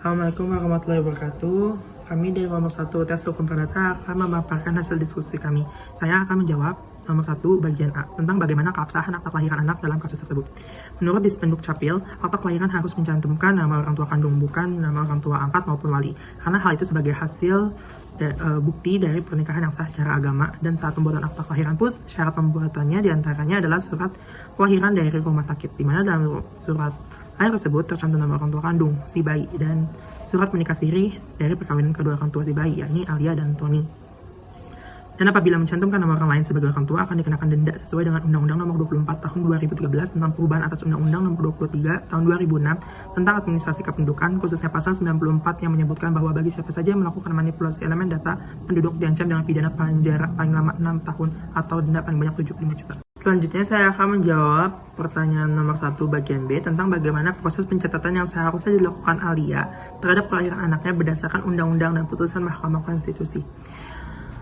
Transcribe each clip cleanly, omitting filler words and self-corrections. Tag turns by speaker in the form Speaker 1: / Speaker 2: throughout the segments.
Speaker 1: Assalamualaikum warahmatullahi wabarakatuh. Kami dari nomor 1 tes hukum perdata akan memaparkan hasil diskusi kami. Saya akan menjawab nomor 1 bagian A tentang bagaimana keabsahan akta kelahiran anak dalam kasus tersebut. Menurut Dispenduk Capil, akta kelahiran harus mencantumkan nama orang tua kandung, bukan nama orang tua angkat maupun wali, karena hal itu sebagai hasil bukti dari pernikahan yang sah secara agama. Dan saat pembuatan akta kelahiran pun syarat pembuatannya diantaranya adalah surat kelahiran dari rumah sakit, di mana dalam surat lahir tersebut tercantum nama orang tua kandung si bayi dan surat menikah siri dari perkawinan kedua orang tua si bayi, yakni Alia dan Tony. Dan apabila mencantumkan nama orang lain sebagai orang tua, akan dikenakan denda sesuai dengan Undang-Undang Nomor 24 Tahun 2013 tentang perubahan atas Undang-Undang Nomor 23 Tahun 2006 tentang administrasi kependudukan, khususnya pasal 94 yang menyebutkan bahwa bagi siapa saja yang melakukan manipulasi elemen data penduduk diancam dengan pidana penjara paling lama 6 tahun atau denda paling banyak 75 juta. Selanjutnya saya akan menjawab pertanyaan nomor 1 bagian B tentang bagaimana proses pencatatan yang seharusnya dilakukan Alia terhadap kelahiran anaknya berdasarkan undang-undang dan putusan Mahkamah Konstitusi.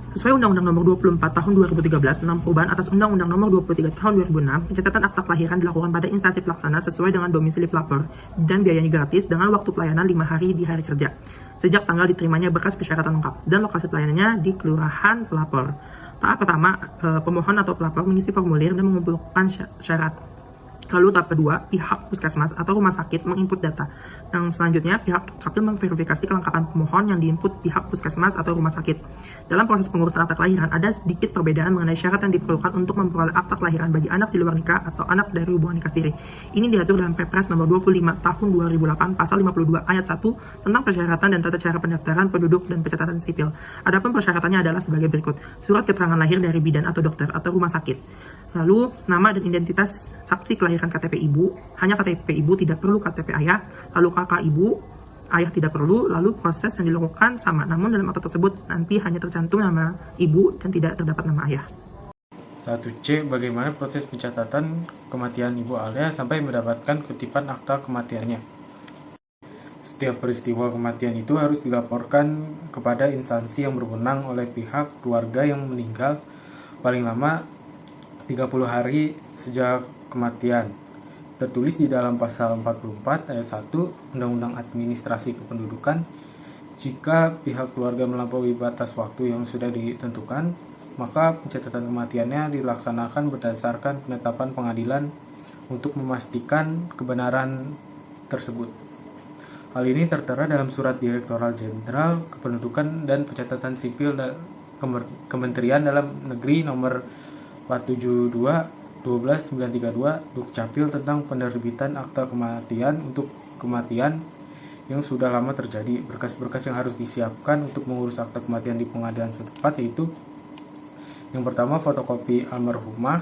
Speaker 1: Sesuai Undang-Undang Nomor 24 Tahun 2013 tentang perubahan atas Undang-Undang Nomor 23 Tahun 2006, pencatatan akta kelahiran dilakukan pada instansi pelaksana sesuai dengan domisili pelapor dan biayanya gratis dengan waktu pelayanan 5 hari di hari kerja sejak tanggal diterimanya berkas persyaratan lengkap, dan lokasi pelayanannya di kelurahan pelapor. Tahap pertama, pemohon atau pelapor mengisi formulir dan mengumpulkan syarat. Lalu tahap kedua, pihak puskesmas atau rumah sakit menginput data. Yang selanjutnya, pihak Capil memverifikasi kelengkapan pemohon yang diinput pihak puskesmas atau rumah sakit. Dalam proses pengurusan akta kelahiran, ada sedikit perbedaan mengenai syarat yang diperlukan untuk memperoleh akta kelahiran bagi anak di luar nikah atau anak dari hubungan nikah siri. Ini diatur dalam Perpres Nomor 25 Tahun 2008 Pasal 52 Ayat 1 tentang persyaratan dan tata cara pendaftaran penduduk dan pencatatan sipil. Adapun persyaratannya adalah sebagai berikut: surat keterangan lahir dari bidan atau dokter atau rumah sakit. Lalu, nama dan identitas saksi kelahiran KTP ibu, hanya KTP ibu, tidak perlu KTP ayah. Lalu kakak ibu, ayah tidak perlu. Lalu proses yang dilakukan sama, namun dalam akta tersebut nanti hanya tercantum nama ibu dan tidak terdapat nama ayah.
Speaker 2: 1C. Bagaimana proses pencatatan kematian Ibu Alia sampai mendapatkan kutipan akta kematiannya? Setiap peristiwa kematian itu harus dilaporkan kepada instansi yang berwenang oleh pihak keluarga yang meninggal paling lama 30 hari sejak kematian. Tertulis di dalam pasal 44 ayat 1 Undang-Undang Administrasi Kependudukan, jika pihak keluarga melampaui batas waktu yang sudah ditentukan, maka pencatatan kematiannya dilaksanakan berdasarkan penetapan pengadilan untuk memastikan kebenaran tersebut. Hal ini tertera dalam Surat Direktorat Jenderal Kependudukan dan Pencatatan Sipil Kementerian Dalam Negeri Nomor 472/12932 Dukcapil tentang penerbitan akta kematian untuk kematian yang sudah lama terjadi. Berkas-berkas yang harus disiapkan untuk mengurus akta kematian di pengadilan setempat yaitu: yang pertama, fotokopi almarhumah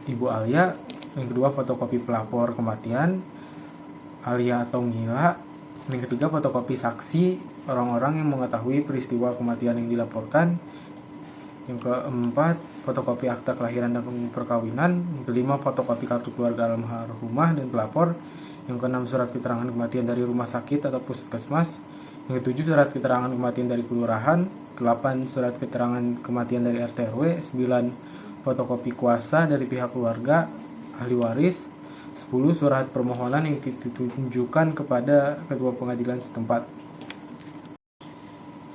Speaker 2: Ibu Alia; yang kedua, fotokopi pelapor kematian Alia atau Mila; yang ketiga, fotokopi saksi orang-orang yang mengetahui peristiwa kematian yang dilaporkan; yang keempat, fotokopi akta kelahiran dan perkawinan; yang kelima, fotokopi kartu keluarga almarhumah dan pelapor; yang keenam, surat keterangan kematian dari rumah sakit atau puskesmas; yang ketujuh, surat keterangan kematian dari kelurahan; ke-8, surat keterangan kematian dari RT RW; 9, fotokopi kuasa dari pihak keluarga ahli waris; 10, surat permohonan yang ditunjukkan kepada ketua pengadilan setempat.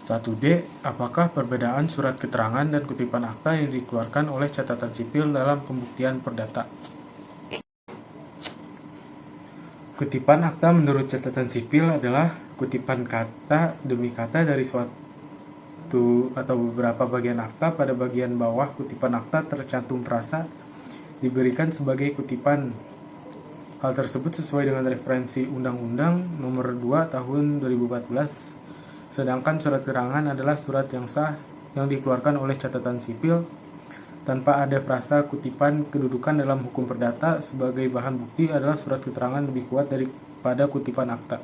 Speaker 2: 1D. Apakah perbedaan surat keterangan dan kutipan akta yang dikeluarkan oleh catatan sipil dalam pembuktian perdata? Kutipan akta menurut catatan sipil adalah kutipan kata demi kata dari suatu atau beberapa bagian akta. Pada bagian bawah kutipan akta tercantum frasa diberikan sebagai kutipan. Hal tersebut sesuai dengan referensi Undang-Undang Nomor 2 Tahun 2014. Sedangkan surat keterangan adalah surat yang sah yang dikeluarkan oleh catatan sipil tanpa ada frasa kutipan. Kedudukan dalam hukum perdata sebagai bahan bukti adalah surat keterangan lebih kuat daripada kutipan akta.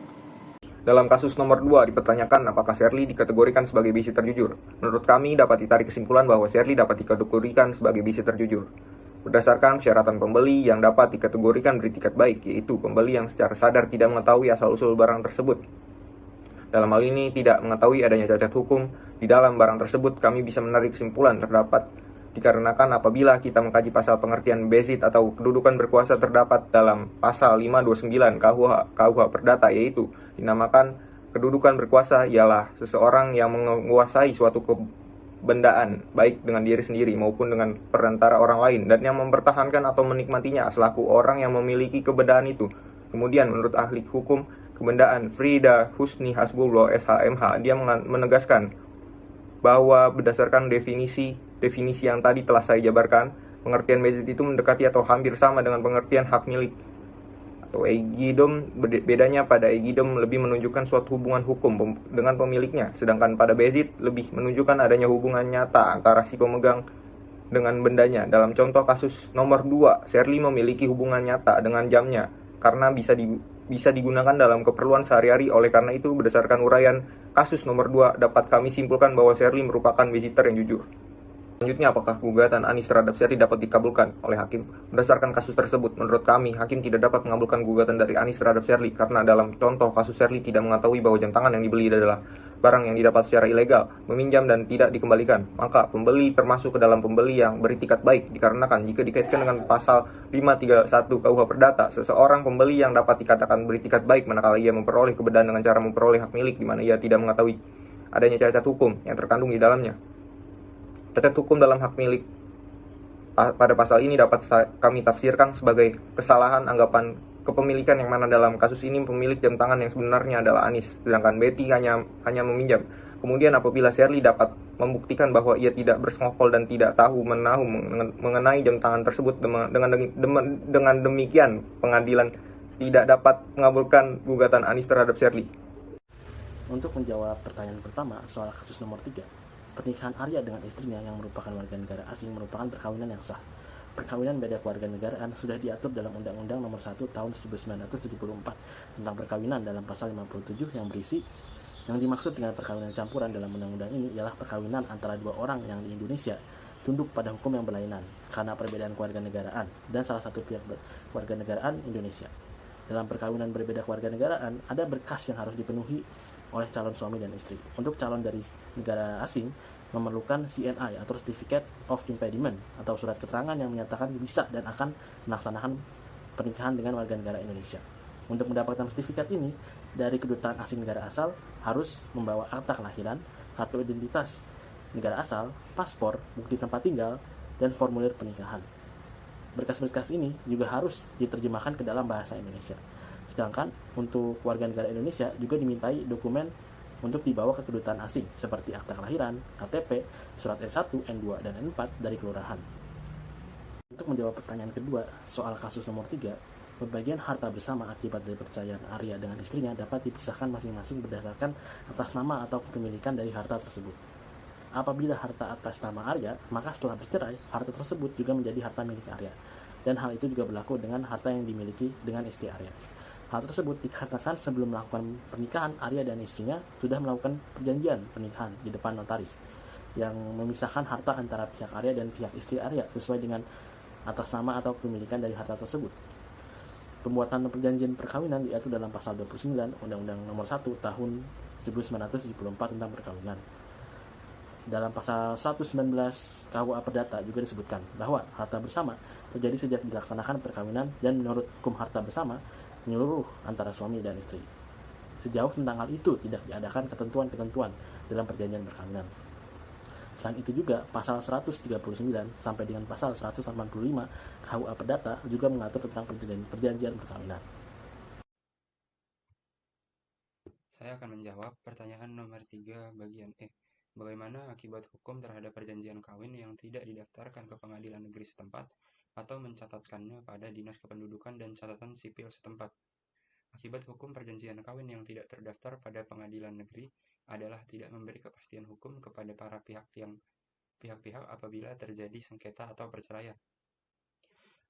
Speaker 3: Dalam kasus nomor 2 dipertanyakan apakah Sherly dikategorikan sebagai bisitter jujur. Menurut kami dapat ditarik kesimpulan bahwa Sherly dapat dikategorikan sebagai bisitter jujur berdasarkan persyaratan pembeli yang dapat dikategorikan beritikat baik, yaitu pembeli yang secara sadar tidak mengetahui asal-usul barang tersebut. Dalam hal ini tidak mengetahui adanya cacat hukum di dalam barang tersebut. Kami bisa menarik kesimpulan terdapat dikarenakan apabila kita mengkaji pasal pengertian besit atau kedudukan berkuasa terdapat dalam pasal 529 KUH Perdata, yaitu dinamakan kedudukan berkuasa ialah seseorang yang menguasai suatu bendaan, baik dengan diri sendiri maupun dengan perantara orang lain, dan yang mempertahankan atau menikmatinya selaku orang yang memiliki kebendaan itu. Kemudian menurut ahli hukum kebendaan Frida Husni Hasbullah SHMH, dia menegaskan bahwa berdasarkan definisi yang tadi telah saya jabarkan, pengertian bezit itu mendekati atau hampir sama dengan pengertian hak milik atau egidom. Bedanya pada egidom lebih menunjukkan suatu hubungan hukum dengan pemiliknya, sedangkan pada bezit lebih menunjukkan adanya hubungan nyata antara si pemegang dengan bendanya. Dalam contoh kasus nomor 2, Shirley memiliki hubungan nyata dengan jamnya karena bisa digunakan dalam keperluan sehari-hari. Oleh karena itu, berdasarkan uraian kasus nomor 2, dapat kami simpulkan bahwa Shirley merupakan visitor yang jujur. Selanjutnya, apakah gugatan Anis terhadap Shirley dapat dikabulkan oleh hakim? Berdasarkan kasus tersebut, menurut kami, hakim tidak dapat mengabulkan gugatan dari Anis terhadap Shirley karena dalam contoh kasus Shirley tidak mengetahui bahwa jam tangan yang dibeli adalah barang yang didapat secara ilegal, meminjam dan tidak dikembalikan. Maka pembeli termasuk ke dalam pembeli yang beritikat baik, dikarenakan jika dikaitkan dengan pasal 531 KUH Perdata, seseorang pembeli yang dapat dikatakan beritikat baik manakala ia memperoleh kebendaan dengan cara memperoleh hak milik di mana ia tidak mengetahui adanya cacat hukum yang terkandung di dalamnya. Cacat hukum dalam hak milik pada pasal ini dapat kami tafsirkan sebagai kesalahan anggapan kepemilikan, yang mana dalam kasus ini pemilik jam tangan yang sebenarnya adalah Anis, sedangkan Betty hanya meminjam. Kemudian apabila Shirley dapat membuktikan bahwa ia tidak bersekongkol dan tidak tahu menahu mengenai jam tangan tersebut, dengan demikian pengadilan tidak dapat mengabulkan gugatan Anis terhadap Shirley.
Speaker 4: Untuk menjawab pertanyaan pertama soal kasus nomor 3, pernikahan Arya dengan istrinya yang merupakan warga negara asing merupakan perkawinan yang sah. Perkawinan beda kewarganegaraan sudah diatur dalam Undang-Undang Nomor 1 Tahun 1974 tentang perkawinan dalam pasal 57 yang berisi, yang dimaksud dengan perkawinan campuran dalam undang-undang ini ialah perkawinan antara dua orang yang di Indonesia tunduk pada hukum yang berlainan karena perbedaan kewarganegaraan dan salah satu pihak kewarganegaraan Indonesia. Dalam perkawinan berbeda kewarganegaraan, ada berkas yang harus dipenuhi oleh calon suami dan istri. Untuk calon dari negara asing memerlukan CNI atau Certificate of Impediment atau surat keterangan yang menyatakan bisa dan akan melaksanakan pernikahan dengan warga negara Indonesia. Untuk mendapatkan sertifikat ini, dari kedutaan asing negara asal harus membawa akta kelahiran, kartu identitas negara asal, paspor, bukti tempat tinggal, dan formulir pernikahan. Berkas-berkas ini juga harus diterjemahkan ke dalam bahasa Indonesia. Sedangkan untuk warga negara Indonesia juga dimintai dokumen untuk dibawa ke kedutaan asing seperti akta kelahiran, KTP, surat N1, N2, dan N4 dari kelurahan. Untuk menjawab pertanyaan kedua soal kasus nomor 3, pembagian harta bersama akibat dari perceraian Arya dengan istrinya dapat dipisahkan masing-masing berdasarkan atas nama atau kepemilikan dari harta tersebut. Apabila harta atas nama Arya, maka setelah bercerai, harta tersebut juga menjadi harta milik Arya. Dan hal itu juga berlaku dengan harta yang dimiliki dengan istri Arya. Hal tersebut dikatakan sebelum melakukan pernikahan, Arya dan istrinya sudah melakukan perjanjian pernikahan di depan notaris yang memisahkan harta antara pihak Arya dan pihak istri Arya sesuai dengan atas nama atau kepemilikan dari harta tersebut. Pembuatan perjanjian perkawinan diatur dalam pasal 29 Undang-Undang Nomor 1 Tahun 1974 tentang perkawinan. Dalam pasal 119 KUA Perdata juga disebutkan bahwa harta bersama terjadi sejak dilaksanakan perkawinan dan menurut hukum harta bersama menyeluruh antara suami dan istri. Sejauh tentang hal itu tidak diadakan ketentuan-ketentuan dalam perjanjian perkawinan. Selain itu juga pasal 139 sampai dengan pasal 185 KUA Perdata juga mengatur tentang perjanjian perkawinan.
Speaker 5: Saya akan menjawab pertanyaan nomor 3 bagian E. Bagaimana akibat hukum terhadap perjanjian kawin yang tidak didaftarkan ke pengadilan negeri setempat atau mencatatkannya pada Dinas Kependudukan dan Catatan Sipil setempat? Akibat hukum perjanjian kawin yang tidak terdaftar pada pengadilan negeri adalah tidak memberi kepastian hukum kepada para pihak-pihak apabila terjadi sengketa atau perceraian.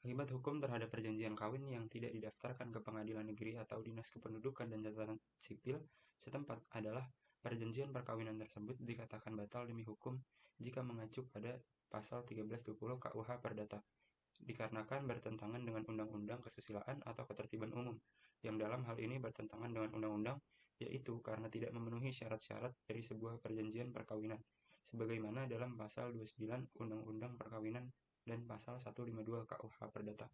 Speaker 5: Akibat hukum terhadap perjanjian kawin yang tidak didaftarkan ke pengadilan negeri atau Dinas Kependudukan dan Catatan Sipil setempat adalah perjanjian perkawinan tersebut dikatakan batal demi hukum jika mengacu pada pasal 1320 KUH Perdata, dikarenakan bertentangan dengan Undang-Undang Kesusilaan atau Ketertiban Umum, yang dalam hal ini bertentangan dengan undang-undang, yaitu karena tidak memenuhi syarat-syarat dari sebuah perjanjian perkawinan, sebagaimana dalam pasal 29 Undang-Undang Perkawinan dan pasal 152 KUH Perdata.